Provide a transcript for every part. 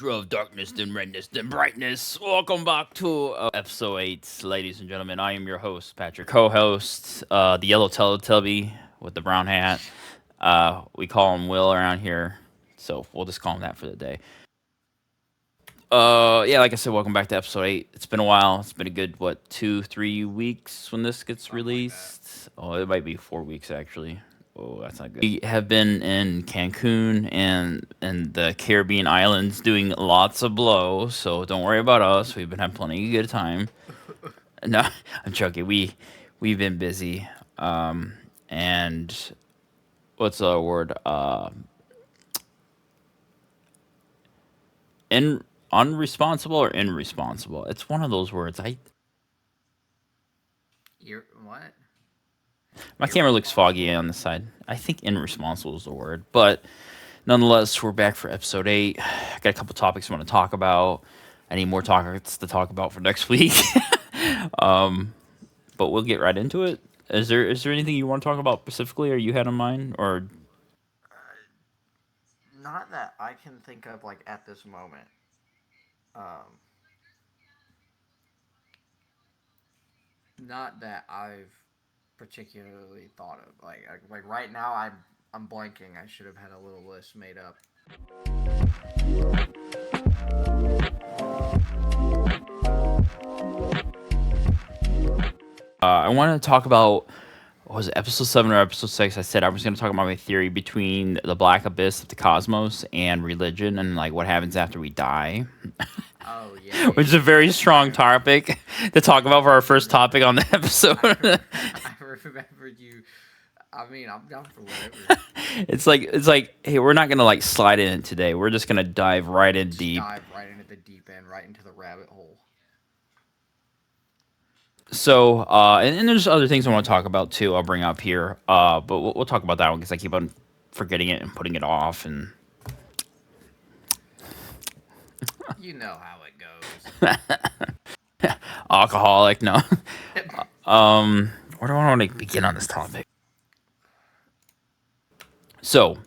nature of darkness, then redness, then brightness. Welcome back to episode 8, ladies and gentlemen. I am your host, Patrick. Co-host, the yellow Teletubby with the brown hat. We call him Will around here, so we'll just call him that for the day. Yeah, like I said, welcome back to episode 8. It's been a while. It's been a good, what, 2, 3 weeks when this gets Something like that. released? Oh, it might be 4 weeks, actually. Oh, that's not good. We have been in Cancun and the Caribbean islands doing lots of blow, so don't worry about us. We've been having plenty of good time. No, I'm joking. We've been busy. And what's the word? In unresponsible or irresponsible? It's one of those words. What? My camera looks foggy Irresponsible? on the side. I think irresponsible is the word, but nonetheless, we're back for episode 8. I got a couple topics I want to talk about. I need more topics to talk about for next week, but we'll get right into it. Is there anything you want to talk about specifically, or you had in mind, or Not that I can think of like at this moment. Um, Not that I've particularly thought of. Like right now, I'm blanking. I should have had a little list made up. I want to talk about what was it, episode 7 or episode 6? I said I was going to talk about my theory between the black abyss of the cosmos and religion, and like what happens after we die, Oh yeah, which yeah, is a yeah. very strong topic to talk about for our first topic on the I, episode. I remember you. I mean, I'm down for whatever. It's like, hey, we're not gonna like slide in today. We're just gonna dive right in Just deep. dive right into the deep end, right into the rabbit hole. So, and there's other things I want to talk about too. I'll bring up here. But we'll talk about that one because I keep on forgetting it and putting it off. And You know how it goes. alcoholic, no. Where do I want to begin on this topic? So,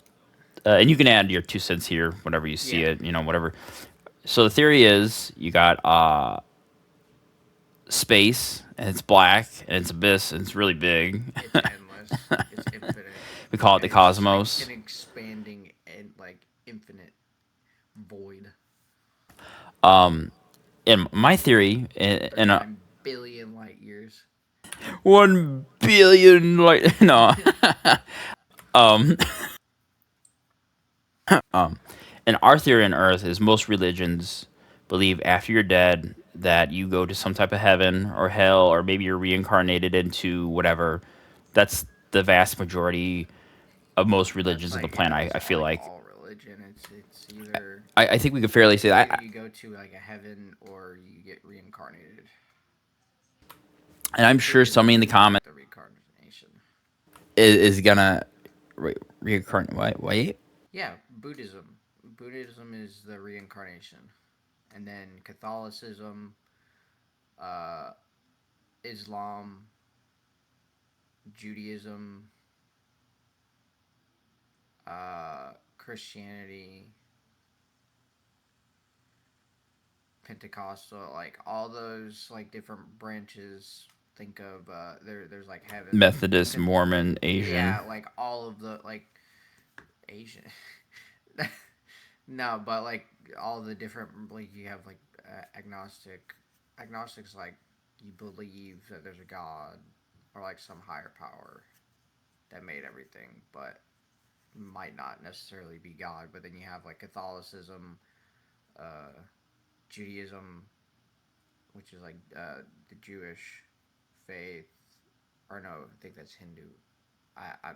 and you can add your 2 cents here, whenever you see Yeah, it. Whatever. So the theory is you got space and it's black and it's abyss and it's really big. it's endless. It's infinite, We call it and the it's just like cosmos. an expanding and like infinite void In my theory, for in a 9 billion light years. 1 billion like no, and our theory on Earth is most religions believe after you're dead that you go to some type of heaven or hell, or maybe you're reincarnated into whatever. That's the vast majority of most religions on the planet. I That's feel like like all religion. It's either I think we could fairly say that. you go to like a heaven or you get reincarnated. And I'm sure somebody in the Buddhism is like comments the reincarnation. is gonna reincarnate. Wait. Yeah, Buddhism. Buddhism is the reincarnation, and then Catholicism, uh, Islam, Judaism, Christianity, Pentecostal, like all those like different branches. Think of there's like heaven. Methodist, Mormon, Asian. Yeah, like all of the like Asian. No, but like all the different like you have like agnostic. Agnostics like you believe that there's a God or like some higher power that made everything, but might not necessarily be God. But then you have like Catholicism, uh, Judaism, which is like the Jewish faith, or no, I think that's Hindu. I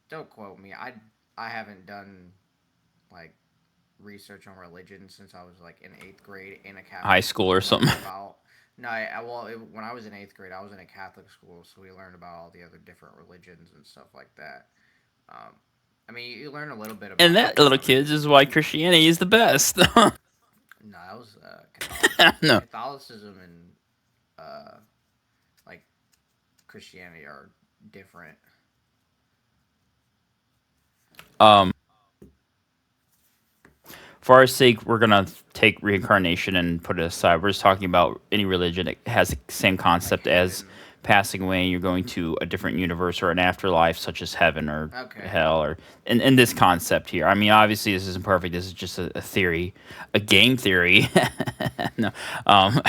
don't quote me. I haven't done like research on religion since I was like in 8th grade in a High Catholic school or school, something. learning about. No, when I was in 8th grade, I was in a Catholic school, so we learned about all the other different religions and stuff like that. Um, I mean, you learn a little bit And about that, every little one of kids, them. is why Christianity is the best. No, that was Catholicism. No. Catholicism and like Christianity are different. Um. for our sake, we're gonna take reincarnation and put it aside. We're just talking about any religion that has the same Like concept as heaven. passing away. You're going to a different universe or an afterlife, such as heaven or Okay. hell, or in this concept here. I mean, obviously, this isn't perfect. This is just a theory, a game theory. No, um,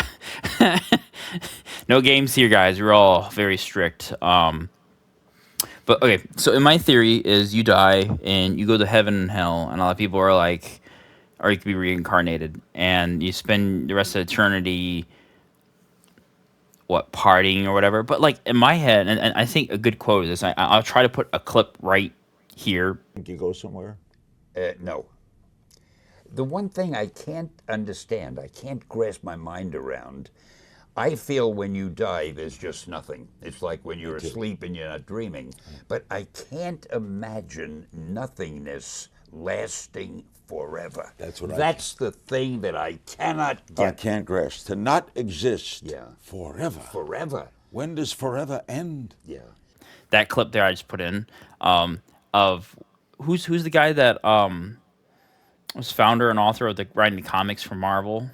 no games here, guys. We're all very strict. But okay, so in my theory is you die and you go to heaven and hell, and a lot of people are like, or you could be reincarnated, and you spend the rest of eternity what partying or whatever. But like in my head, and I think a good quote is this. I'll try to put a clip right here. Think you go somewhere? No. The one thing I can't understand, I can't grasp my mind around, I feel when you die, there's just nothing. It's like when you're asleep and you're not dreaming. But I can't imagine nothingness lasting forever. That's what That's the thing that I cannot I get. can't grasp. To not exist Yeah. forever. Forever. When does forever end? Yeah. That clip there I just put in of who's the guy that was founder and author of the writing the comics for Marvel.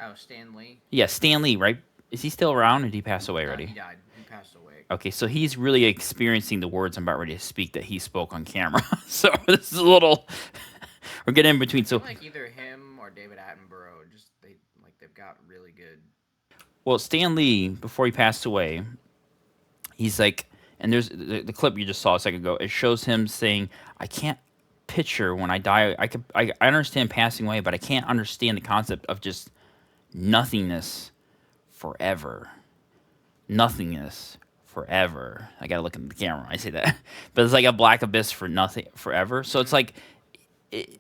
Oh, Stan Lee. Yeah, Stan Lee, right? Is he still around? Or did he pass away No, he already? died. He passed away. Okay, so he's really experiencing the words I'm about ready to speak that he spoke on camera. So this is a little. We're getting in between. I feel So, like either him or David Attenborough, just they've got really good. well, Stan Lee, before he passed away, he's like, and there's the clip you just saw a second ago. It shows him saying, "I can't picture when I die. I understand passing away, but I can't understand the concept of just nothingness forever. Nothingness forever." I gotta look in the camera when I say that, but it's like a black abyss for nothing forever. So it's like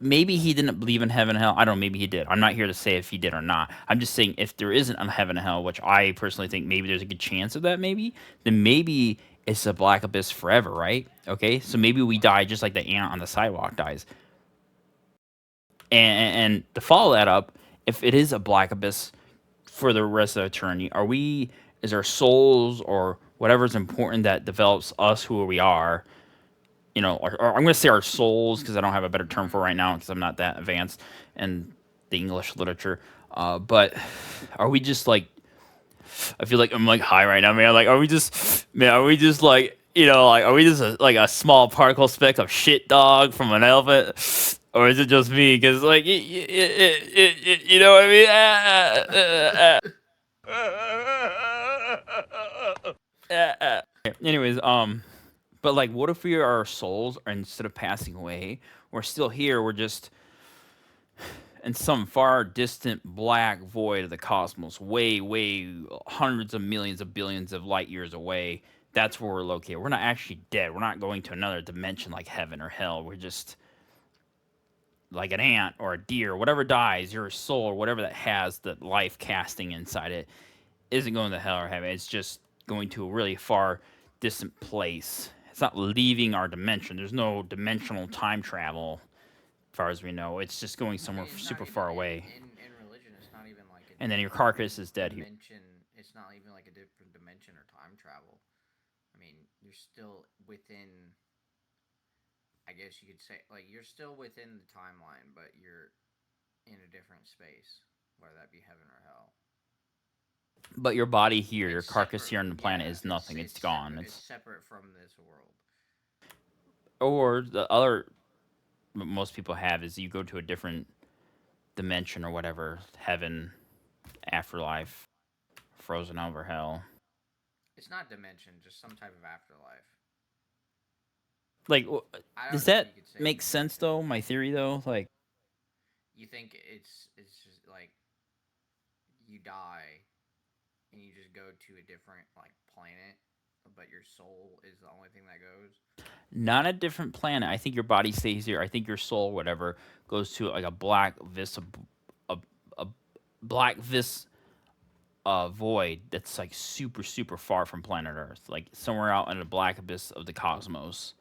maybe he didn't believe in heaven and hell. I don't know. Maybe he did. I'm not here to say if he did or not. I'm just saying if there isn't a heaven and hell, which I personally think maybe there's a good chance of that. Maybe then maybe it's a black abyss forever, right? Okay, so maybe we die just like the ant on the sidewalk dies. And to follow that up, if it is a black abyss for the rest of eternity, are we? Is our souls or whatever's important that develops us who we are, or I'm going to say our souls because I don't have a better term for it right now because I'm not that advanced in the English literature. But are we just like? I feel like I'm like high right now, man. Like, are we just, man? Are we just like, like, are we just like a small particle speck of shit dog from an elephant, or is it just me? Because like, you know what I mean? Anyways, but like, what if we are our souls, or instead of passing away, we're still here? We're just in some far distant black void of the cosmos, way, way hundreds of millions of billions of light years away. That's where we're located. We're not actually dead. We're not going to another dimension like heaven or hell. We're just like an ant or a deer, whatever dies, your soul or whatever that has the life casting inside it isn't going to hell or heaven. It's just going to a really far distant place. It's not leaving our dimension. There's no dimensional time travel, as far as we know. It's just going I somewhere mean, it's not super even far away. in religion. It's not even like a And then your different carcass is dead here. dimension. It's not even like a different dimension or time travel. I mean, you're still within. I guess you could say like you're still within the timeline, but you're in a different space, whether that be heaven or hell. But your body here, your It's carcass separate. here on the planet Yeah, is nothing. It's it's gone. separate. It's It's separate from this world. or the other most people have is you go to a different dimension or whatever, heaven, afterlife, frozen over hell. It's not dimension, just some type of afterlife. Like, I does don't know if that you could say make sense dimension. though? My theory though, like, You think it's just like you die and you just go to a different like planet, but your soul is the only thing that goes. not a different planet. I think your body stays here. I think your soul, whatever, goes to like a black vis, a, a black vis void that's like super super far from planet Earth, like somewhere out in the black abyss of the cosmos.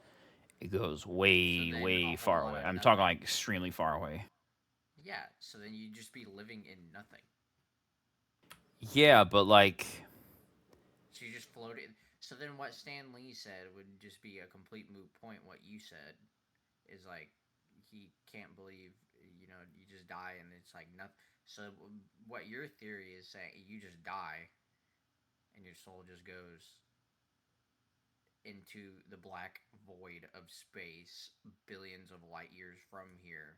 It goes So way then way a whole far lot away. of I'm talking nothing. like extremely far away. Yeah, so then you just be living in nothing. Yeah, but like, So you just floated. So then what Stan Lee said would just be a complete moot point. What you said is like he can't believe you just die and it's like nothing. So what your theory is saying, you just die and your soul just goes into the black void of space, billions of light years from here,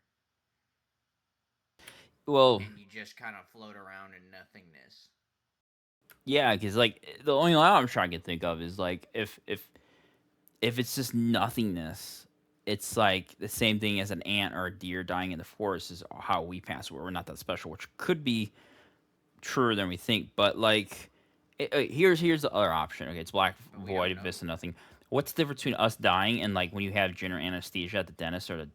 Well, and you just kind of float around in nothingness. yeah, because like the only line I'm trying to think of is like if it's just nothingness, it's like the same thing as an ant or a deer dying in the forest is how we pass away. We're not that special, which could be truer than we think. But like, here's the other option. Okay, it's black But we void, don't abyss, know. and nothing. What's the difference between us dying and like when you have general anesthesia at the dentist or the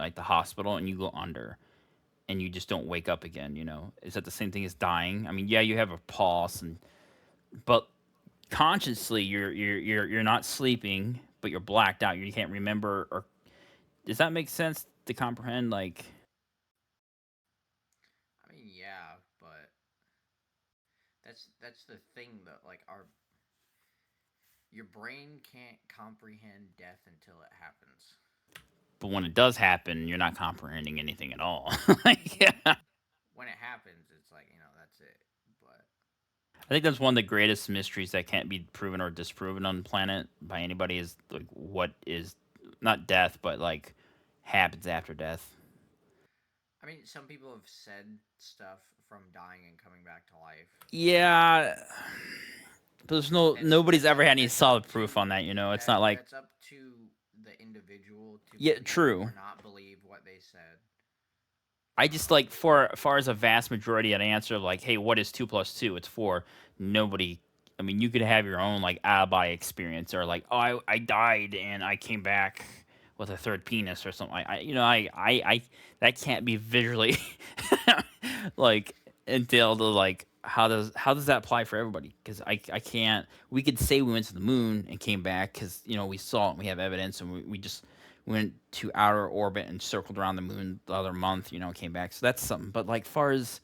like the hospital and you go under and you just don't wake up again? Is that the same thing as dying? I mean, yeah, you have a pulse but consciously you're not sleeping, but you're blacked out. You can't remember. Or does that make sense to comprehend? Like, I mean, yeah, but that's the thing that like our your brain can't comprehend death until it happens. but when it does happen, you're not comprehending anything at all. Like, yeah. When it happens, it's like that's it. But I think that's one of the greatest mysteries that can't be proven or disproven on the planet by anybody is like what is not death, but like happens after death. I mean, some people have said stuff from dying and coming back to life. Yeah, but there's nobody's ever had any That's up solid proof to on that. It's not like that's up to the individual to yeah, believe true. or not believe what they said. I just like for far as a vast majority of the answer of like, hey, what is 2 plus 2? It's 4. Nobody. I mean, you could have your own like alibi experience or like, oh, I died and I came back with a third penis or something. I that can't be visually like until the like how does that apply for everybody? Because I can't. We could say we went to the moon and came back because we saw it and we have evidence and we just went to outer orbit and circled around the moon the other month, came back. So that's something. But like far as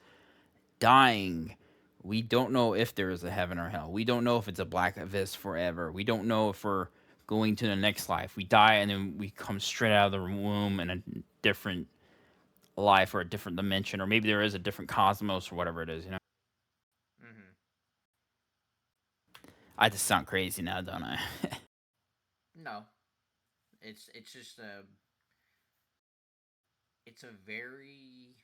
dying, we don't know if there is a heaven or hell. We don't know if it's a black abyss forever. We don't know if we're going to the next life. We die and then we come straight out of the womb in a different life or a different dimension, or maybe there is a different cosmos or whatever it is. Hmm. I just sound crazy now, don't I? No, it's just it's a very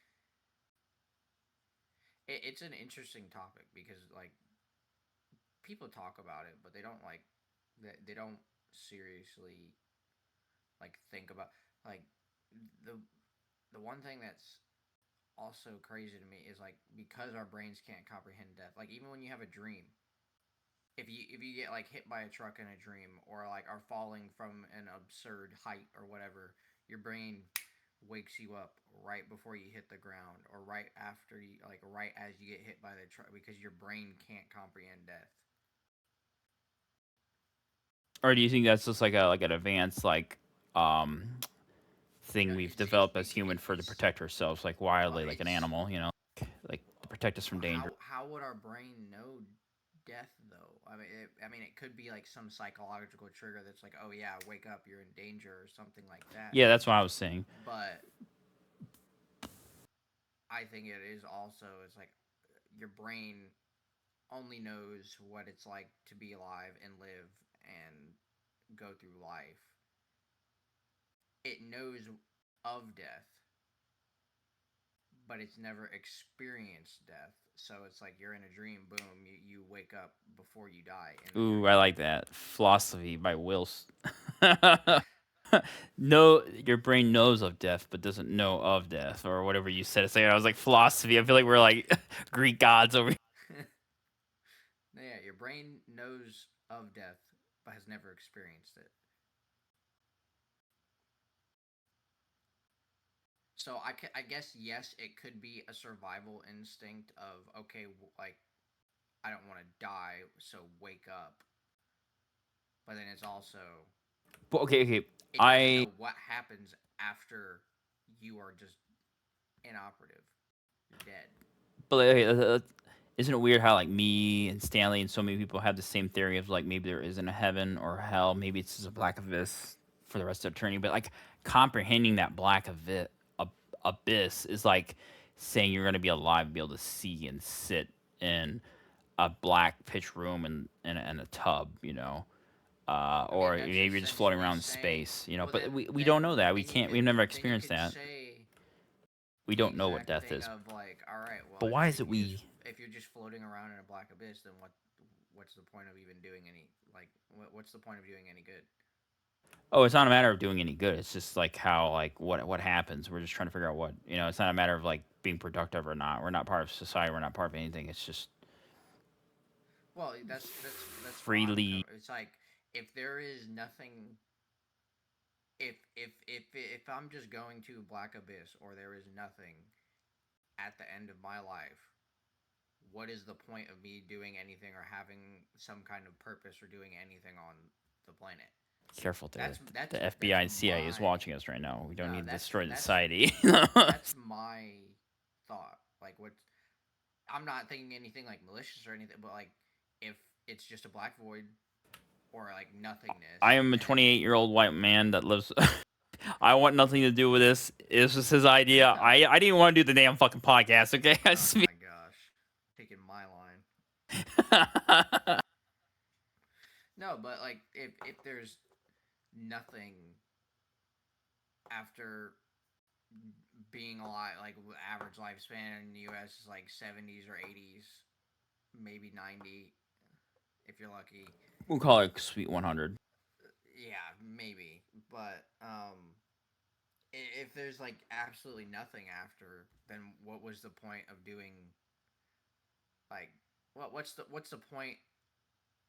it's an interesting topic because like people talk about it, but they don't like they don't seriously like think about like the the one thing that's also crazy to me is like because our brains can't comprehend death. Like even when you have a dream, if you get like hit by a truck in a dream or like are falling from an absurd height or whatever, your brain wakes you up right before you hit the ground or right after you like right as you get hit by the truck because your brain can't comprehend death. Or do you think that's just like an advanced um thing we've developed as human for to It's protect ourselves, like well, wildly, like an it's animal, like to protect us from well, danger. how would our brain know death though? I mean it could be like some psychological trigger that's like, oh yeah, wake up, you're in danger or something like that. Yeah, that's what I was saying. But I think it is also it's like your brain only knows what it's like to be alive and live and go through life. It knows of death, but it's never experienced death. So it's like you're in a dream, boom, you wake up before you die in the Ooh, dream. I like that philosophy by Wills. No, your brain knows of death, but doesn't know of death, or whatever you said. It's like I was like philosophy. I feel like we're like Greek gods over here. Yeah, your brain knows of death, but has never experienced it. So I guess yes, it could be a survival instinct of okay, like I don't want to die, so wake up. But then it's also But okay. it doesn't I know what happens after you are just inoperative. You're dead. but okay, isn't it weird how like me and Stanley and so many people have the same theory of like maybe there isn't a heaven or hell, maybe it's just a black abyss for the rest of eternity. But like comprehending that black abyss is like saying you're going to be alive and be able to see and sit in a black pitch room and a tub, I mean, or that's maybe you're just floating essentially around in saying, space, well, but we don't know that. We then you can't. could We've never then you experienced could that. say We the don't know what exact death thing is. of like, all right, well, But why is it we? if you're just floating around in a black abyss, then what's the point of even doing any like what's the point of doing any good? Oh, it's not a matter of doing any good. It's just like how like what happens. We're just trying to figure out what. It's not a matter of like being productive or not. We're not part of society. We're not part of anything. It's just Well, that's where I'm freely. coming. It's like if there is nothing, if I'm just going to a black abyss or there is nothing at the end of my life, what is the point of me doing anything or having some kind of purpose or doing anything on the planet? Careful there. The That's FBI and CIA is my watching us right now. We don't no. need to destroy the society. That's my thought. Like what I'm not thinking anything like malicious or anything, but like if it's just a black void or like nothingness, I am a then 28-year-old white man that lives. I want nothing to do with this. This was his idea. no. I didn't want to do the damn fucking podcast. Okay. Oh my gosh, taking my line. No, but like if there's nothing after being alive, like average lifespan in the U.S. is like 70s or 80s, maybe 90 if you're lucky. We'll call it Sweet 100. Yeah, maybe, but if there's like absolutely nothing after, then what was the point of doing? Like, what's the point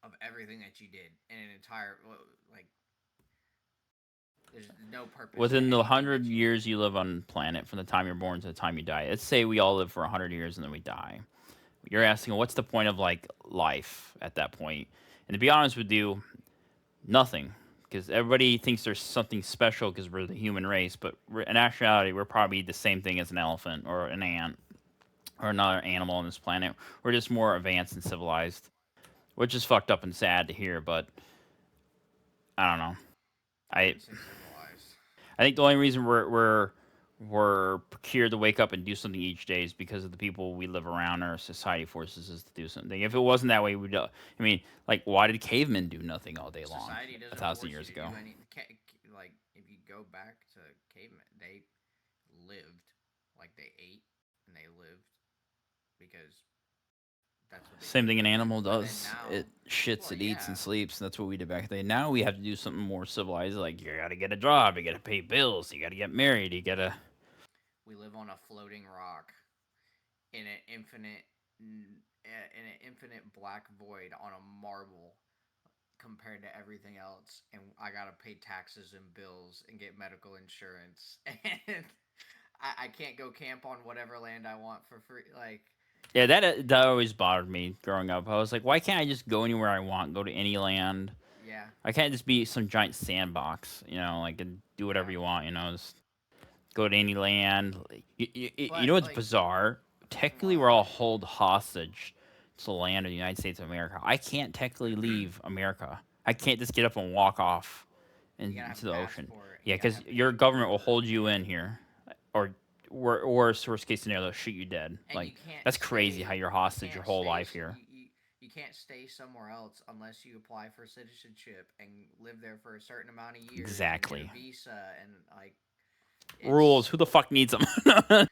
of everything that you did in an entire like? There's no purpose to Within the anything that 100 you did. years you live on the planet, from the time you're born to the time you die, let's say we all live for 100 years and then we die. You're asking, what's the point of like life at that point? And to be honest with you, nothing. Because everybody thinks there's something special because we're the human race, but in actuality, we're probably the same thing as an elephant or an ant or another animal on this planet. We're just more advanced and civilized, which is fucked up and sad to hear. But I don't know. I I wouldn't say civilized. I think the only reason we're procured to wake up and do something each day is because of the people we live around. Our society forces us to do something. If it wasn't that way, we'd. I mean, like, why did cavemen do nothing all day long Society a doesn't thousand force you years to ago? do any. Like if you go back to cavemen, they lived, like they ate and they lived because that's what they Same did. thing an animal But then does. It now, shits, well, it eats, yeah, and sleeps. And that's what we did back then. Now we have to do something more civilized. Like, you gotta get a job, you gotta pay bills, you gotta get married, you gotta. we live on a floating rock in an infinite black void on a marble compared to everything else, and I gotta pay taxes and bills and get medical insurance, and I can't go camp on whatever land I want for free. Like, Yeah, that always bothered me growing up. I was like, why can't I just go anywhere I want, go to any land? yeah, I can't just be some giant sandbox, like and do whatever yeah, you want, just go to any land. You know but what's like, bizarre? Technically, what? we're all held hostage to the land of the United States of America. I can't technically leave America. I can't just get up and walk off You gotta have into a the ocean. passport, and Yeah, you gotta because have your government will paperwork, hold you in here, or worst case scenario, they'll shoot you dead. and Like, you can't that's crazy how stay. you're You hostage your can't whole stay. life here. You can't stay somewhere else unless you apply for citizenship and live there for a certain amount of years and get a Exactly. visa and like Rules. it's Who the fuck needs them? no,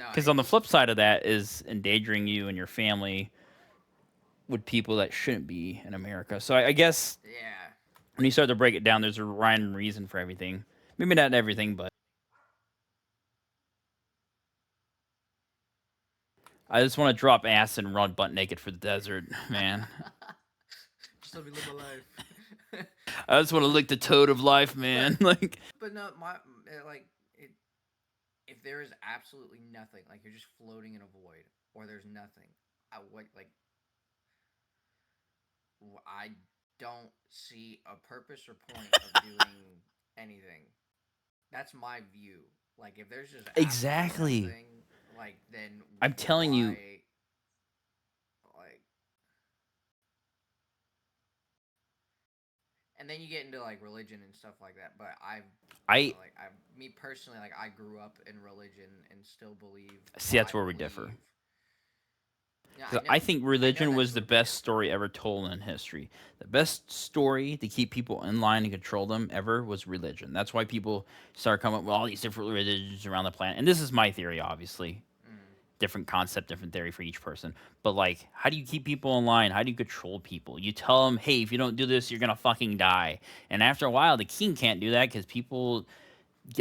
Because on the flip side of that is endangering you and your family with people that shouldn't be in America. So I guess yeah. when you start to break it down, there's a rhyme and reason for everything. Maybe not everything, but I just want to drop acid and run butt naked for the desert, man. Just let me live my life. I just want to lick the toad of life, man. Like, But no, like it. If there is absolutely nothing, like you're just floating in a void, or there's nothing, I don't see a purpose or point of doing anything. That's my view. Like if there's just absolutely exactly. nothing, like then I'm telling you, why? Like, and then you get into like religion and stuff like that. But I Me personally, like I grew up in religion and still believe see what that's I where we differ. believe. Yeah, I Because I know. think I know religion that's was the where we best differ. story ever told in history. The best story to keep people in line and control them ever was religion. That's why people start coming up with all these different religions around the planet. And this is my theory, obviously. Mm. Different concept, different theory for each person. But like, how do you keep people in line? How do you control people? You tell them, hey, if you don't do this, you're gonna fucking die. And after a while, the king can't do that because people,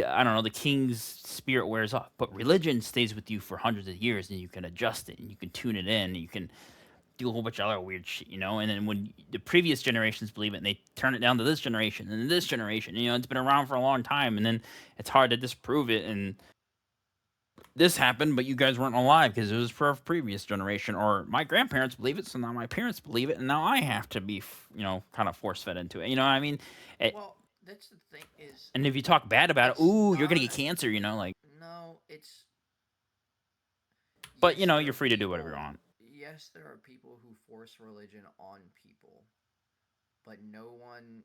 I don't know, the king's spirit wears off. But religion stays with you for hundreds of years, and you can adjust it, and you can tune it in, and you can do a whole bunch of other weird shit, you know. And then when the previous generations believe it, and they turn it down to this generation and this generation, you know, it's been around for a long time, and then it's hard to disprove it. And this happened, but you guys weren't alive because it was for a previous generation, or my grandparents believe it, so now my parents believe it, and now I have to be, you know, kind of force fed into it. You know what I mean? It, Well, that's the thing is, and if you talk bad about it, it's ooh, you're gonna not. get cancer. You know, like, No, it's but you yes. know, There you're are free to do whatever you people. want. Yes, there are people who force religion on people, but no one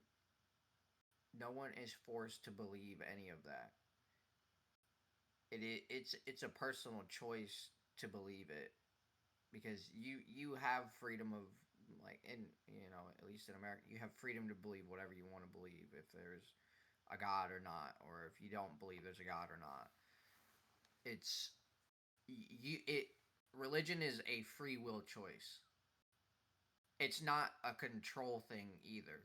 is forced to believe any of that. It's a personal choice to believe it because you have freedom of like in at least in America you have freedom to believe whatever you want to believe if there's a god or not or if you don't believe there's a god or not. It's you it Religion is a free will choice. It's not a control thing either.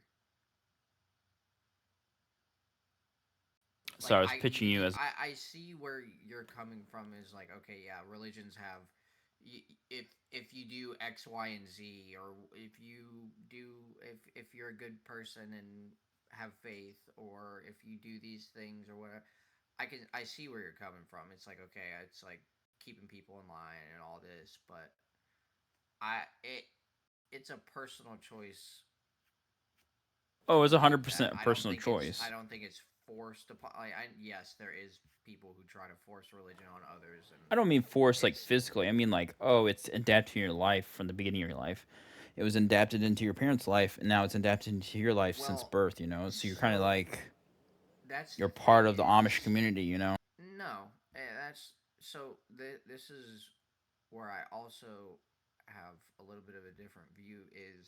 So Like I was pitching you as, I see where you're coming from is like okay yeah religions have if you do X Y and Z or if you do if you're a good person and have faith or if you do these things or whatever I see where you're coming from. It's like okay it's like keeping people in line and all this but I it's a personal choice oh, it to was believe that. 100% personal I choice. don't think it's forced upon. Yes, there is people who try to force religion on others, and I don't mean force like it's physically. I mean like, oh, it's adapted to your life from the beginning of your life. It was adapted into your parents' life, and now it's adapted into your life since well, birth. You know, so you're kind of so like that's you're the part thing of the Amish is community. You know. no, that's so this is where I also have a little bit of a different view. Is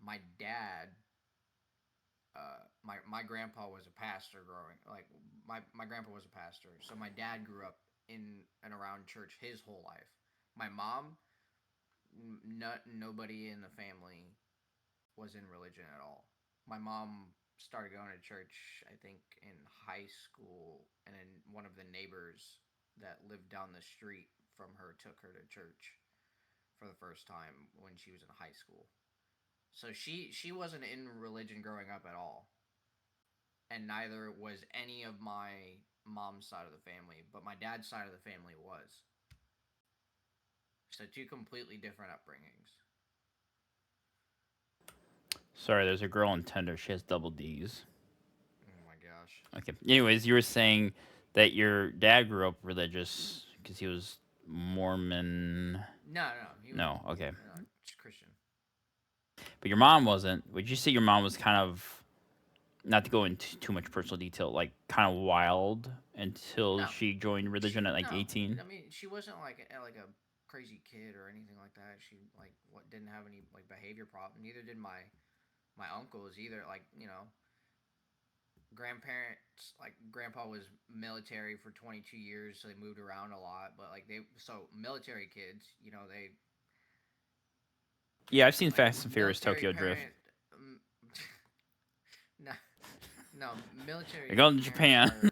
my dad my grandpa was a pastor growing like my grandpa was a pastor so my dad grew up in and around church his whole life. My mom nobody in the family was in religion at all. My mom started going to church I think in high school and then one of the neighbors that lived down the street from her took her to church for the first time when she was in high school. So she wasn't in religion growing up at all and neither was any of my mom's side of the family, but my dad's side of the family was. So two completely different upbringings. Sorry, there's a girl in Tender. She has double D's. Oh my gosh. Okay. Anyways, you were saying that your dad grew up religious because he was Mormon. No, no, he was No. Okay. just Christian. But your mom wasn't. Would you say your mom was kind of, not to go into too much personal detail, like kind of wild until No, she joined religion she at like no. 18? I mean, she wasn't like a crazy kid or anything like that. She like what didn't have any like behavior problem. Neither did my uncles either. Like grandparents like grandpa was military for 22 years so they moved around a lot but like they so military kids they Yeah, I've seen like Fast and Furious military Tokyo Drift. parent um, no no They're military going to parents Japan. are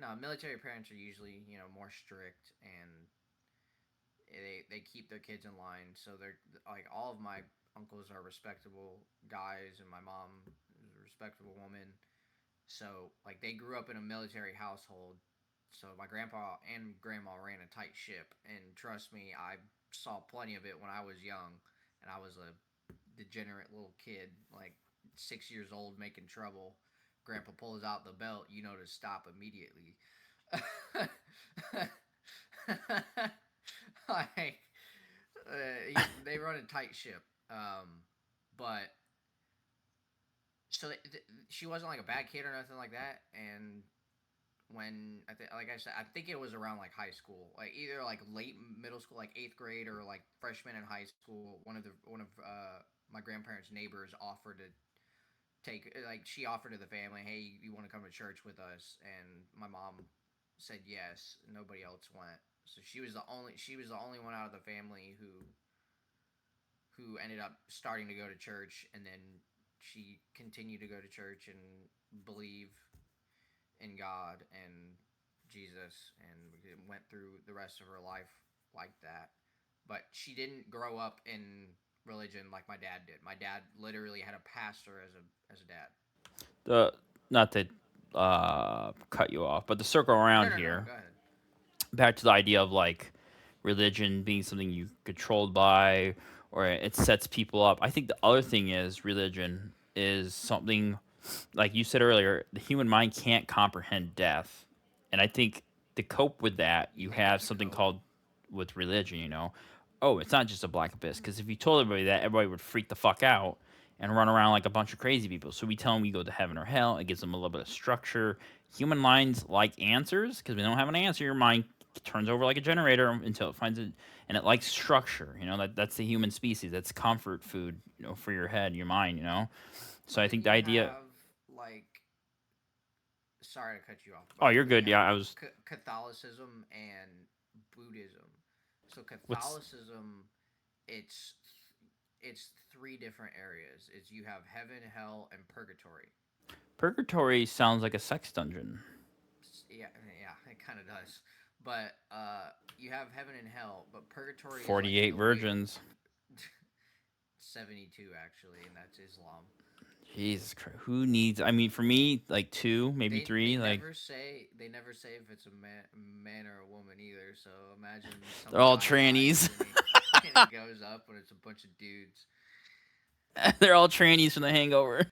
no military parents are usually more strict and they keep their kids in line so they're like all of my uncles are respectable guys and my mom is a respectable woman. So like they grew up in a military household. So my grandpa and grandma ran a tight ship, and trust me, I saw plenty of it when I was young, and I was a degenerate little kid, like 6 years old, making trouble. Grandpa pulls out the belt, to stop immediately. like they run a tight ship, but she wasn't like a bad kid or nothing like that. And when like I said, I think it was around like high school, like either like late middle school, like eighth grade, or like freshman in high school. One of my grandparents' neighbors offered to take, like, she offered to the family, hey, you want to come to church with us? And my mom said yes. Nobody else went. So she was the only one out of the family who ended up starting to go to church, and then she continued to go to church and believe in God and Jesus, and went through the rest of her life like that. But she didn't grow up in religion like my dad did. My dad literally had a pastor as a dad. The not to cut you off, but to circle No, around no, no. here, Go ahead. back to the idea of like religion being something you controlled by or it sets people up. I think the other thing is religion is something like you said earlier, the human mind can't comprehend death. And I think to cope with that, you Yeah, have to something cope. called with religion, oh, it's not just a black abyss. Because if you told everybody that, everybody would freak the fuck out and run around like a bunch of crazy people. So we tell them we go to heaven or hell. It gives them a little bit of structure. Human minds like answers because we don't have an answer. Your mind turns over like a generator until it finds it, and it likes structure. That's the human species. That's comfort food, for your head, your mind. So But I then think the you idea. have, like, sorry to cut you off, Oh, but you're then you good. have Yeah, I was. Catholicism and Buddhism. So What's Catholicism, it's it's three different areas. It's you have heaven, hell, and purgatory. purgatory? Sounds like a sex dungeon. Yeah, yeah, it kind of does. But you have heaven and hell, but purgatory is like 48 the way virgins. 72 actually, and that's Islam. Jesus Christ. Who needs? I mean, for me, like two, maybe They three. Like never say if it's a man or a woman either. So imagine they're some all guy dies trannies. and he goes up and it's a bunch of dudes. They're all trannies from The Hangover.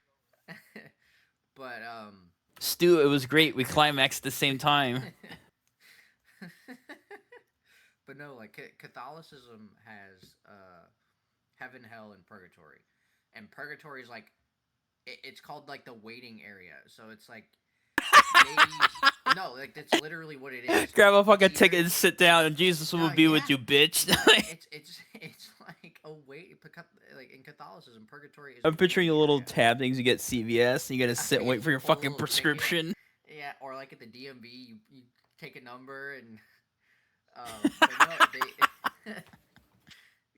But Stu, it was great. We climaxed at the same time. but no, like Catholicism has heaven, hell, and purgatory, and purgatory is like it's called like the waiting area. So it's like maybe no, like that's literally what it is. Grab a It's fucking either ticket and sit down, and Jesus will no, be yeah, with you, bitch. it's like a wait, like in Catholicism, purgatory is a I'm picturing waiting the little area. tab things you get at CVS, and you gotta sit and Yeah, wait for you your pull a fucking little ticket, prescription. yeah, or like at the DMV, you take a number and but no, they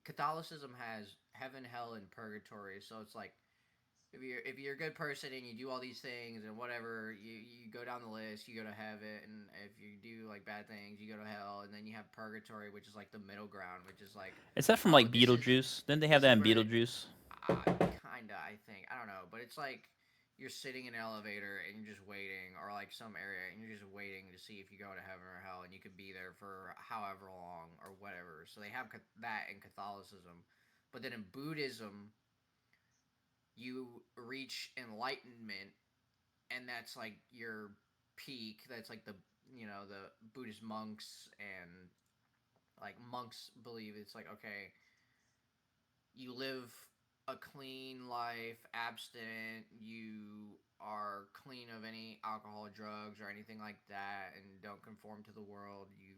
Catholicism has heaven, hell, and purgatory. So it's like if you're a good person and you do all these things and whatever, you go down the list, you go to heaven, and if you do like bad things, you go to hell, and then you have purgatory, which is like the middle ground, which is like, Is that from oh, like Beetlejuice? Didn't they have this that is in where Beetlejuice? kinda, I think, I don't know, but it's like you're sitting in an elevator and you're just waiting, or like some area, and you're just waiting to see if you go to heaven or hell, and you could be there for however long or whatever. So they have that in Catholicism, but then in Buddhism, you reach enlightenment, and that's like your peak. That's like the Buddhist monks, and like monks believe it's like, okay, you live a clean life, abstinent, you are clean of any alcohol, drugs, or anything like that, and don't conform to the world. You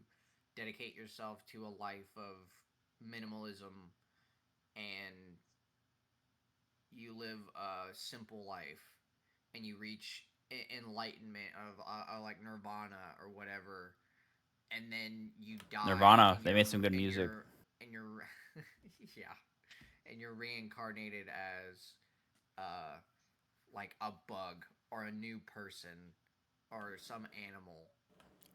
dedicate yourself to a life of minimalism, and you live a simple life, and you reach enlightenment of like nirvana or whatever, and then you die, Nirvana. and They made some good music. you're yeah, and you're reincarnated as uh like a bug or a new person or some animal,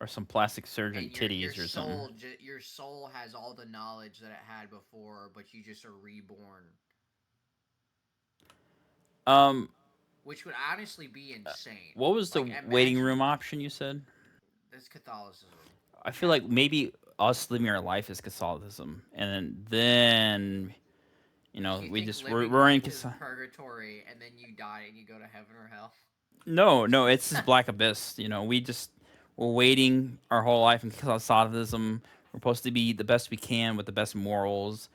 Or some plastic surgeon and your titties or something. your soul has all the knowledge that it had before, but you just are reborn, Um, which would honestly be insane. what was the Like, waiting imagine room option you said? that's Catholicism. I feel like maybe us living our life is Catholicism, and then Do you we think just living we're in. life is purgatory, and then you die and you go to heaven or hell? No, no, it's this black abyss. We're waiting our whole life in Catholicism. We're supposed to be the best we can with the best morals,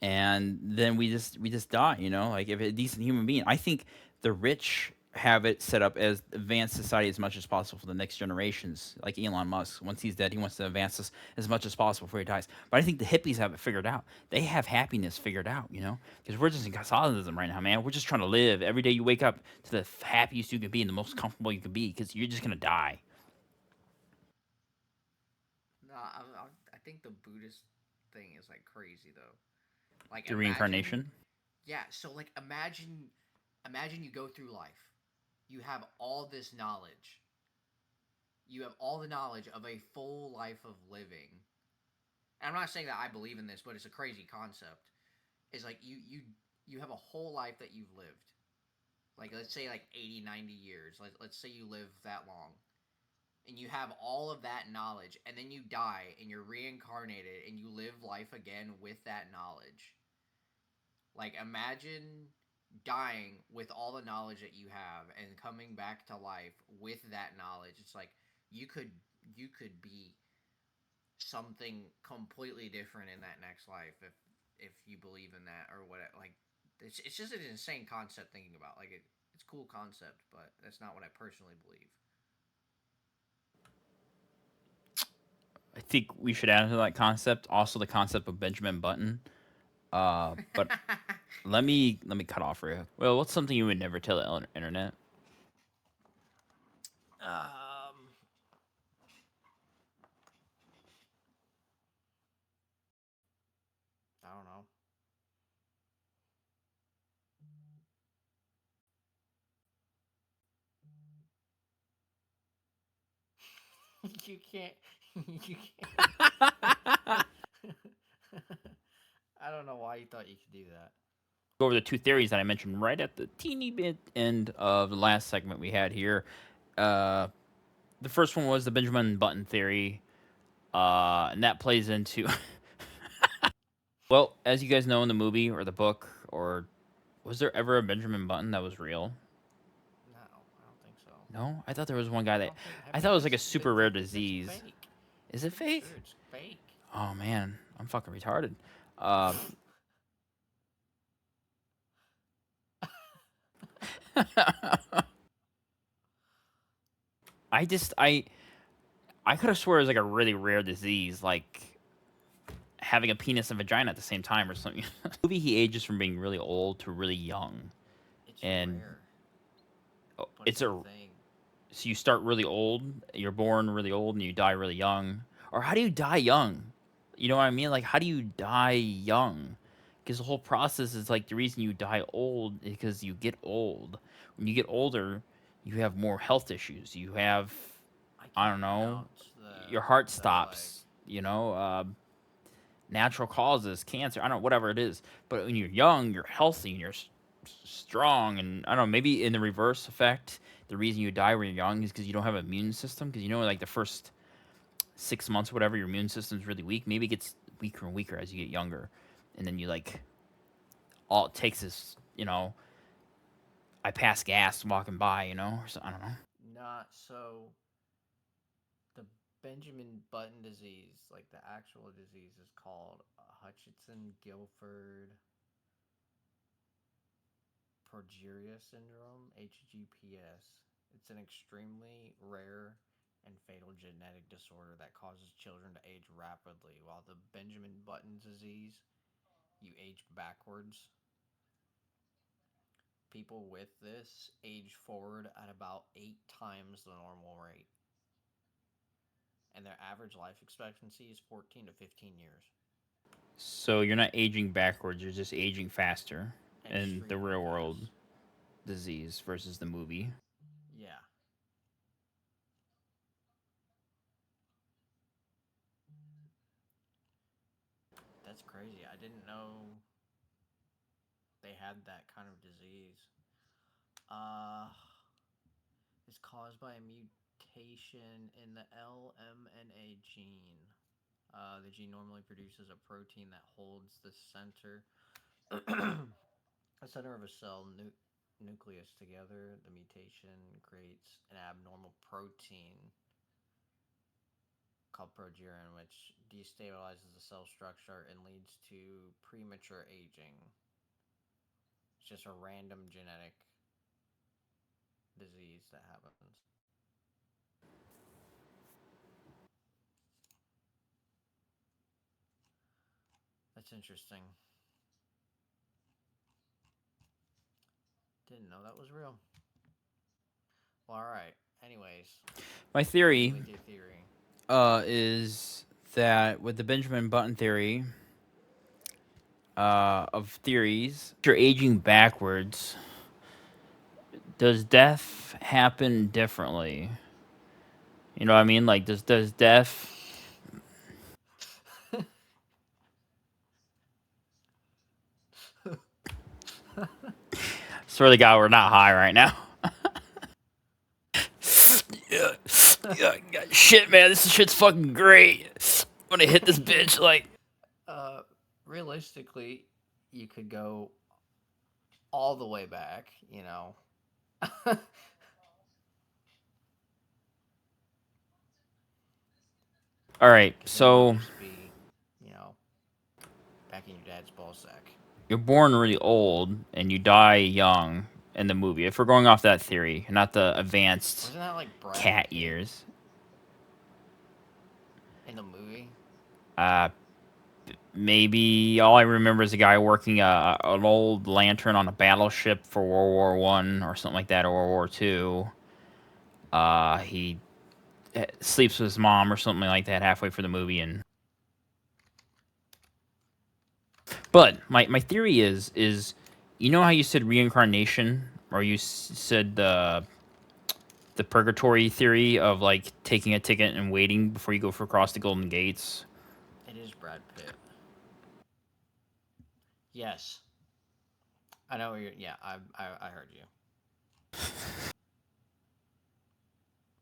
and then we just die. Like if a decent human being, I think the rich have it set up as advance society as much as possible for the next generations. Like Elon Musk, once he's dead, he wants to advance us as much as possible before he dies. But I think the hippies have it figured out. They have happiness figured out, you know, because we're just in Catholicism right now, man. We're just trying to live every day. You wake up to the happiest you can be and the most comfortable you can be, because you're just gonna die. No, I think the Buddhist thing is like crazy though. Like The imagine, reincarnation. yeah. So like imagine you go through life. You have all this knowledge. You have all the knowledge of a full life of living. And I'm not saying that I believe in this, but it's a crazy concept. It's like you have a whole life that you've lived. Like let's say like 80, 90 years. Let's say you live that long. And you have all of that knowledge and then you die and you're reincarnated and you live life again with that knowledge. Like imagine dying with all the knowledge that you have and coming back to life with that knowledge. It's like you could you could be something completely different in that next life if you believe in that or what, like it's just an insane concept thinking about. Like it's a cool concept, but that's not what I personally believe. I think we should add to that concept also the concept of Benjamin Button. But let me cut off for you. Well, what's something you would never tell the internet? um I don't know. You can't. You can't. I don't know why you thought you could do that. Go over the two theories that I mentioned right at the teeny bit end of the last segment we had here. Uh, the first one was the Benjamin Button theory, and that plays into well, as you guys know in the movie or the book, or was there ever a Benjamin Button that was real? No, I don't think so. No, I thought there was one guy I that don't think. Have I you? thought it was like a It's super rare it's disease. fake. Is it Pretty fake? sure it's fake. Oh man, I'm fucking retarded. Uh, I just I could have swore it was like a really rare disease, like having a penis and vagina at the same time or something. Movie he ages from being really old to really young, It's and rare, but it's it's a a thing. so you start really old, you're born really old, and you die really young. Or how do you die young? You know what I mean? Like how do you die young? Because the whole process is like the reason you die old is because you get old. When you get older, you have more health issues. You have I I can't don't know, pronounce your heart the like. stops. Natural causes, cancer, I don't know, whatever it is. But when you're young, you're healthy and you're strong. And I don't know, maybe in the reverse effect, the reason you die when you're young is because you don't have an immune system. Because like the first 6 months, or whatever, your immune system's really weak. Maybe it gets weaker and weaker as you get younger, and then you like all it takes is I pass gas walking by, or so, I don't know. Not so. The Benjamin Button disease, like the actual disease, is called Hutchinson Gilford Progeria syndrome, HGPS. It's an extremely rare and fatal genetic disorder that causes children to age rapidly, while the Benjamin Button disease, you age backwards. People with this age forward at about 8 times the normal rate, and their average life expectancy is 14 to 15 years. So you're not aging backwards; you're just aging faster in the Extremely real world fast. disease versus the movie. Yeah, that's crazy. I didn't know they had that kind of disease. Uh, it's caused by a mutation in the LMNA gene. The gene normally produces a protein that holds the center, the center of a cell nucleus together. The mutation creates an abnormal protein called progerin, which destabilizes the cell structure and leads to premature aging. It's just a random genetic disease that happens. That's interesting. Didn't know that was real. Well, all right. Anyways, My proceed theory with your theory. is that with the Benjamin Button theory of theories, you're aging backwards. Does death happen differently? You know what I mean? Like, does death? Swear to God, we're not high right now. Yeah, yeah, shit, man, this shit's fucking great. I'm gonna hit this bitch like. uh, realistically, you could go all the way back. All right, Because then you'd so just be, you know, back in your dad's ball sack. you're born really old and you die young in the movie. If we're going off that theory, not the advanced Wasn't that like Brad cat Pitt years. in the movie? Uh, maybe all I remember is a guy working an old lantern on a battleship for World War I or something like that, or World War II. He sleeps with his mom or something like that halfway through the movie, and but my theory is, you know how you said reincarnation, or you said the purgatory theory of like taking a ticket and waiting before you go for across the golden gates. It is Brad Pitt. Yes, I know. You're, yeah, I heard you.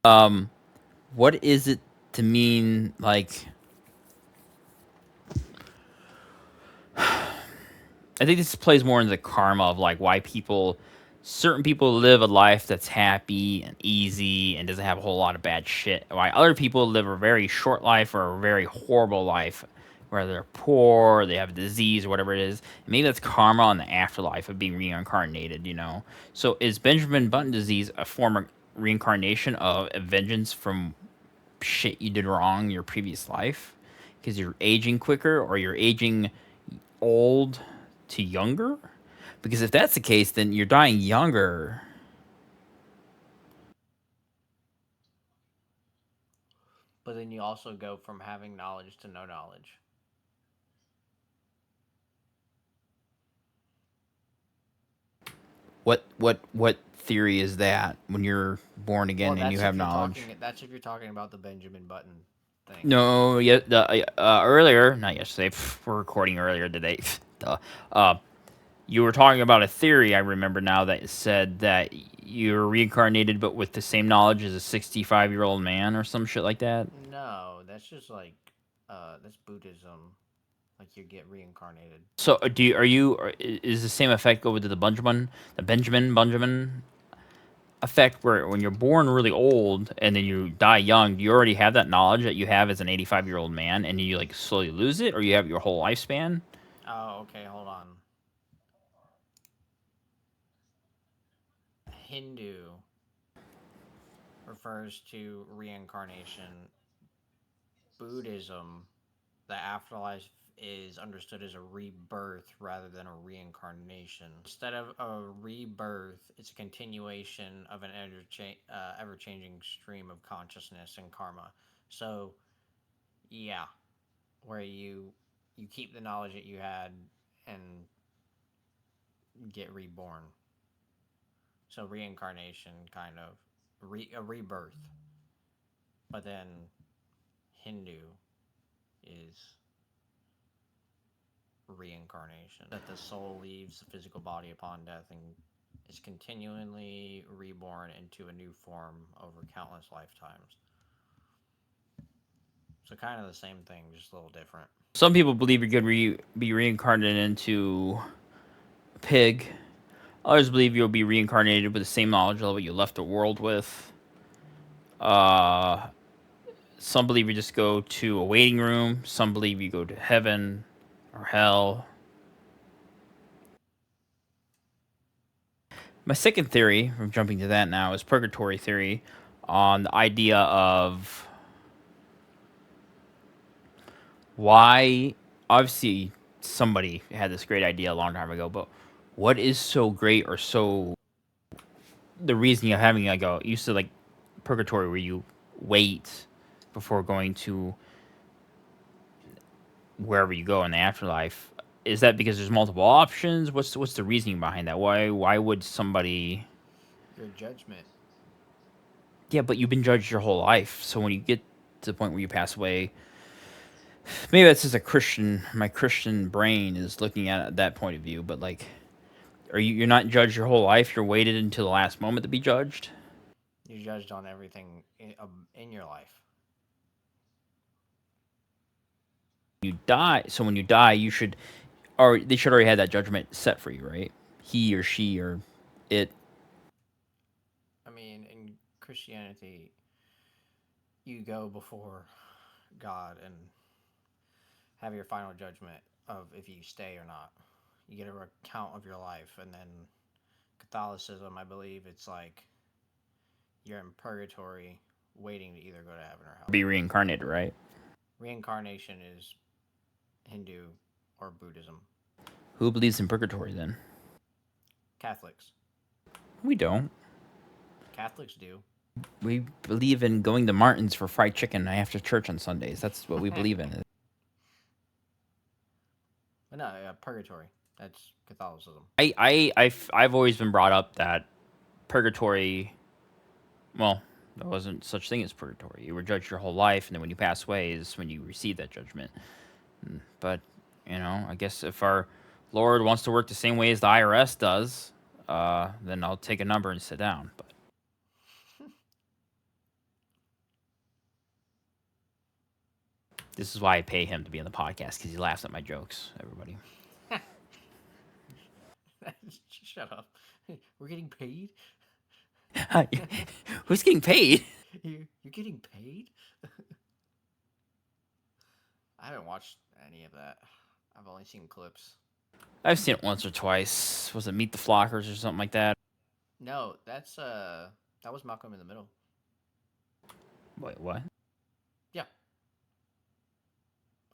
Um, what is it to mean like? I think this plays more into the karma of like why certain people live a life that's happy and easy and doesn't have a whole lot of bad shit. Why other people live a very short life or a very horrible life, where they're poor, they have a disease or whatever it is. Maybe that's karma on the afterlife of being reincarnated. So is Benjamin Button disease a form of reincarnation of a vengeance from shit you did wrong in your previous life? Because you're aging quicker or you're aging old to younger? Because if that's the case, then you're dying younger. But then you also go from having knowledge to no knowledge. What theory is that when you're born Well, again and you that's have if you're knowledge? talking. That's if you're talking about the Benjamin Button thing. No, yeah, earlier, not yesterday. We're recording earlier today. Duh. Uh, you were talking about a theory. I remember now that said that you're reincarnated, but with the same knowledge as a 65-year-old man or some shit like that. No, that's just like that's Buddhism. Like you get reincarnated. So, is the same effect go with the Benjamin effect, where when you're born really old and then you die young, do you already have that knowledge that you have as an 85-year-old man, and you like slowly lose it, or you have your whole lifespan? Oh, okay. Hold on. Hindu refers to reincarnation. Buddhism, the afterlife is understood as a rebirth rather than a reincarnation. Instead of a rebirth, it's a continuation of an ever changing stream of consciousness and karma. So, yeah, where you keep the knowledge that you had and get reborn. So reincarnation, kind of a rebirth. But then Hindu is reincarnation, that the soul leaves the physical body upon death and is continually reborn into a new form over countless lifetimes. So kind of the same thing, just a little different. Some people believe you're going to be reincarnated into a pig. Others believe you'll be reincarnated with the same knowledge level you left the world with. Uh, some believe you just go to a waiting room. Some believe you go to heaven or hell. My second theory, I'm jumping to that now, is purgatory theory on the idea of why. Obviously, somebody had this great idea a long time ago, but what is so great or so the reasoning of having like a used to like purgatory where you wait before going to wherever you go in the afterlife? Is that because there's multiple options? What's the reasoning behind that? Why would somebody? Your judgment. Yeah, but you've been judged your whole life. So when you get to the point where you pass away, maybe that's just a Christian. My Christian brain is looking at it at that point of view. But like, you're not judged your whole life? You're waited until the last moment to be judged. You're judged on everything in your life. You die. So when you die, you should, or they should already have that judgment set for you, right? He or she or it. I mean, in Christianity, you go before God and have your final judgment of if you stay or not. You get a recount of your life, and then Catholicism, I believe it's like you're in purgatory waiting to either go to heaven or hell. Be reincarnated, right? Reincarnation is Hindu or Buddhism. Who believes in purgatory then? Catholics. We don't. Catholics do. We believe in going to Martin's for fried chicken after church on Sundays. That's what we believe in. But no, purgatory. That's Catholicism. I've always been brought up that purgatory. Well, there wasn't such thing as purgatory. You were judged your whole life, and then when you pass away is when you receive that judgment. But I guess if our Lord wants to work the same way as the IRS does, then I'll take a number and sit down. But this is why I pay him to be on the podcast because he laughs at my jokes. Everybody. Shut up. We're getting paid? Who's getting paid? You're getting paid? I haven't watched any of that. I've only seen clips. I've seen it once or twice. Was it Meet the Flockers or something like that? No, that was Malcolm in the Middle. Wait, what? Yeah.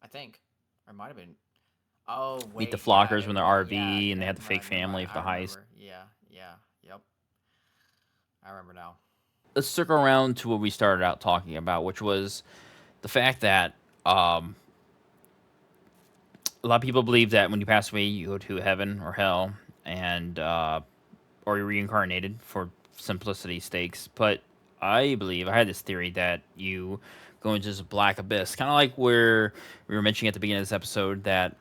I think. Or it might have been. Oh, wait. Meet the Flockers when they're RV yeah, and they had the fake family for the heist. Yeah, yep. I remember now. Let's circle around to what we started out talking about, which was the fact that a lot of people believe that when you pass away, you go to heaven or hell, and or you're reincarnated for simplicity's stakes. But I believe I had this theory that you go into this black abyss, kind of like where we were mentioning at the beginning of this episode that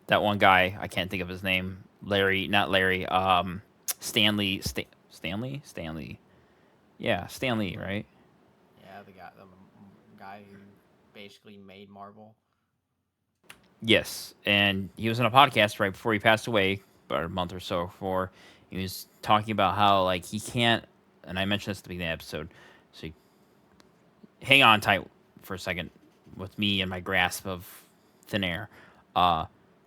that one guy, I can't think of his name, not Larry, Stanley, Stanley. Yeah, Stanley, right? Yeah, the guy who basically made Marvel. Yes, and he was on a podcast right before he passed away, about a month or so before. He was talking about how like he can't, and I mentioned this at the beginning of the episode. So hang on tight for a second with me and my grasp of thin air.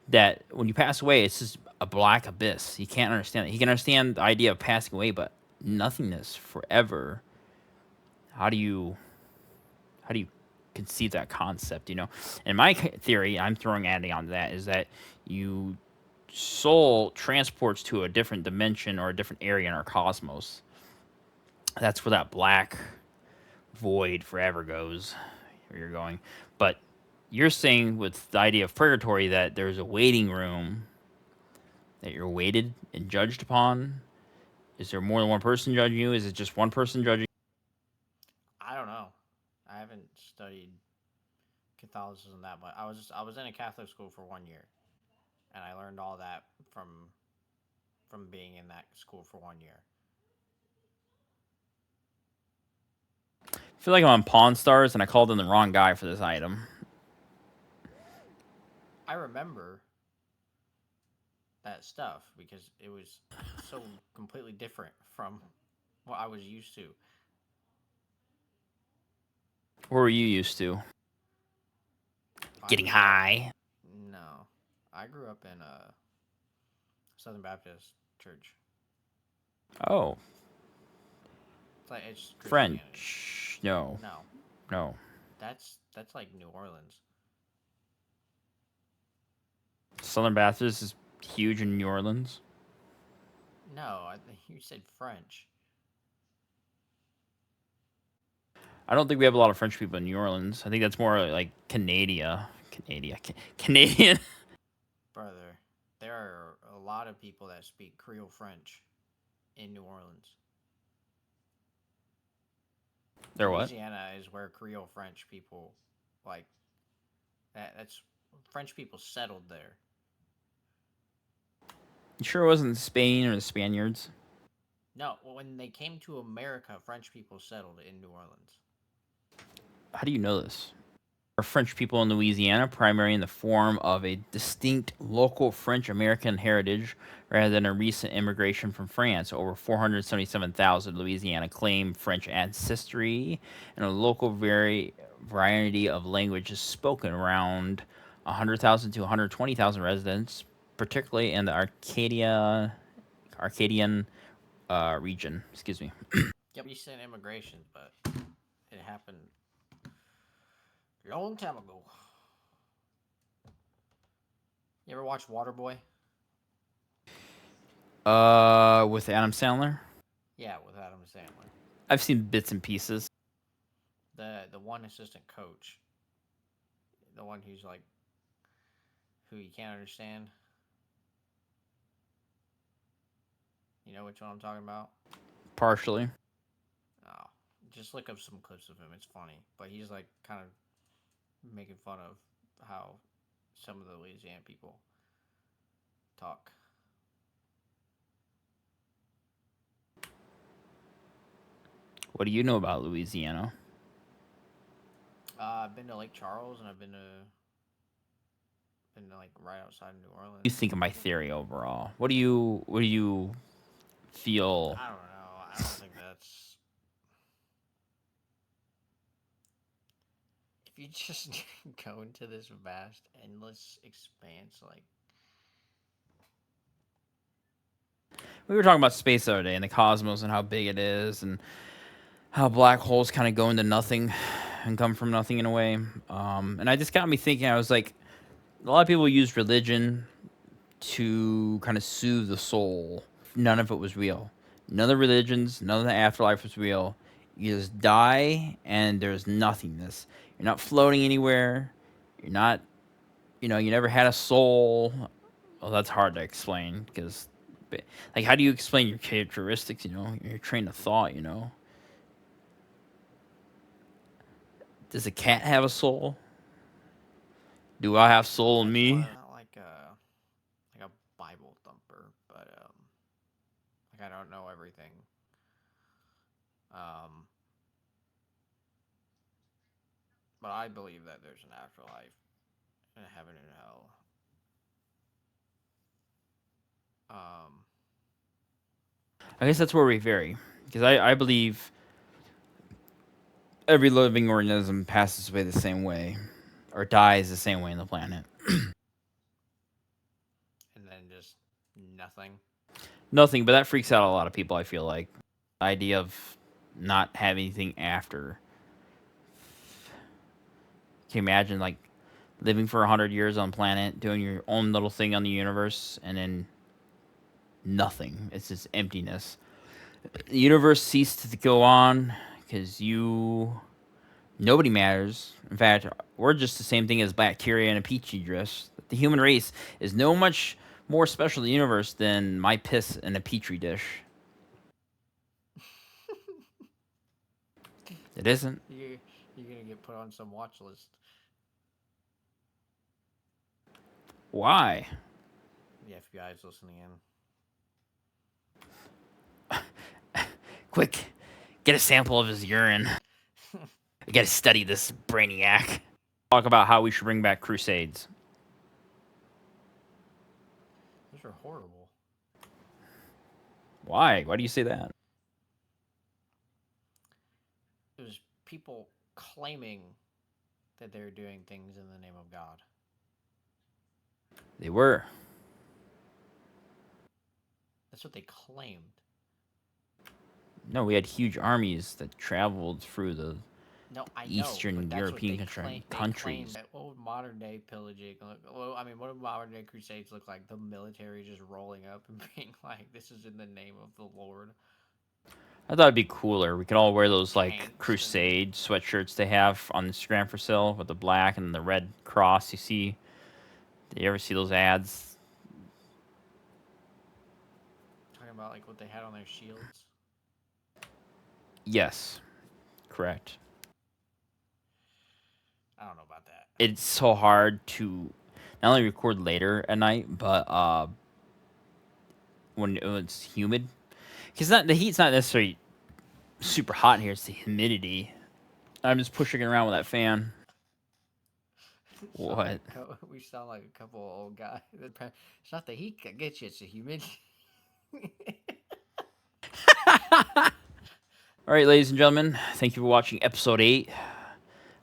That when you pass away, it's just a black abyss. He can't understand it. He can understand the idea of passing away, but nothingness forever. How do you conceive that concept? And my theory, I'm throwing adding on to that, is that you soul transports to a different dimension or a different area in our cosmos. That's where that black void forever goes, where you're going. But you're saying with the idea of purgatory that there's a waiting room that you're weighted and judged upon. Is there more than one person judging you? Is it just one person judging? I don't know. I haven't studied Catholicism that much. I was in a Catholic school for 1 year, and I learned all that from being in that school for 1 year. I feel like I'm on Pawn Stars and I called in the wrong guy for this item. I remember that stuff because it was so completely different from what I was used to. What were you used to? Getting high. I grew up in a Southern Baptist church. Oh, It's Christianity. French. No, No, no. that's like New Orleans. Southern Baptist is huge in New Orleans. No, I think you said French. I don't think we have a lot of French people in New Orleans. I think that's more like Canadian. Brother, there are a lot of people that speak Creole French in New Orleans. They're what? Louisiana is where Creole French people, like, that's French people settled there. You sure it wasn't Spain or the Spaniards? No, when they came to America, French people settled in New Orleans. How do you know this? Are French people in Louisiana primarily in the form of a distinct local French American heritage rather than a recent immigration from France? Over 477,000 Louisiana claim French ancestry, and a local variety of languages spoken. Around 100,000 to 120,000 residents, particularly in the Arcadian region. Excuse me. Yep, you said immigration, but it happened a long time ago. You ever watch Waterboy? With Adam Sandler, Yeah, with Adam Sandler. I've seen bits and pieces. The one assistant coach, the one who's like who you can't understand. You know which one I'm talking about? Partially. Oh, just look up some clips of him. It's funny, but he's like kind of making fun of how some of the Louisiana people talk. What do you know about Louisiana? I've been to Lake Charles and I've been like right outside of New Orleans. What do you think of my theory overall? What do you feel? I don't know. I don't think that's. If you just go into this vast, endless expanse, like. We were talking about space the other day and the cosmos and how big it is and how black holes kind of go into nothing and come from nothing in a way. And I just got me thinking. I was like, a lot of people use religion to kind of soothe the soul. None of it was real. None of the religions, none of the afterlife was real. You just die and there's nothingness. You're not floating anywhere. You're not, you never had a soul. Well, that's hard to explain because, like, how do you explain your characteristics? Your train of thought. Does a cat have a soul? Do I have soul in me? Not like a Bible thumper, but like I don't know everything. But I believe that there's an afterlife and a heaven and hell. I guess that's where we vary because I believe every living organism passes away the same way or dies the same way on the planet. And then just nothing. Nothing, but that freaks out a lot of people, I feel like. The idea of not having anything after. Can you imagine, like, living for 100 years on planet, doing your own little thing on the universe, and then nothing? It's just emptiness. The universe ceased to go on because nobody matters. In fact, we're just the same thing as bacteria in a petri dish. The human race is no much more special to the universe than my piss in a petri dish. It isn't. You're gonna get put on some watch list. Why? The FBI is listening in. Quick, get a sample of his urine. We gotta study this brainiac. Talk about how we should bring back Crusades. Those are horrible. Why? Why do you say that? It was people claiming that they're doing things in the name of God. They were. That's what they claimed. No, we had huge armies that traveled through the No, I know, Eastern but that's what European they claim. They claim countries. that what would modern day pillaging look? Well, I mean, what would modern day crusades look like? The military just rolling up and being like, "This is in the name of the Lord." I thought it'd be cooler. We could all wear those like Tanks and crusade sweatshirts they have on Instagram for sale with the black and the red cross. You see? Do you ever see those ads? talking about like what they had on their shields. Yes, correct. I don't know about that. It's so hard to not only record later at night, but when it's humid, because not the heat's not necessarily super hot here. It's the humidity. I'm just pushing it around with that fan. What? We sound like a couple of old guys. It's not the heat that gets you; it's the humidity. All right, ladies and gentlemen, thank you for watching episode 8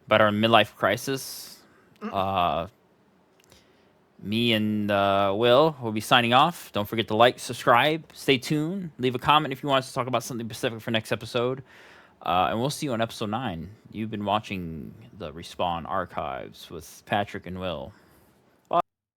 about our midlife crisis. Me and Will will be signing off. Don't forget to like, subscribe, stay tuned, leave a comment if you want us to talk about something specific for next episode. And we'll see you on episode 9. You've been watching the Respawn Archives with Patrick and Will.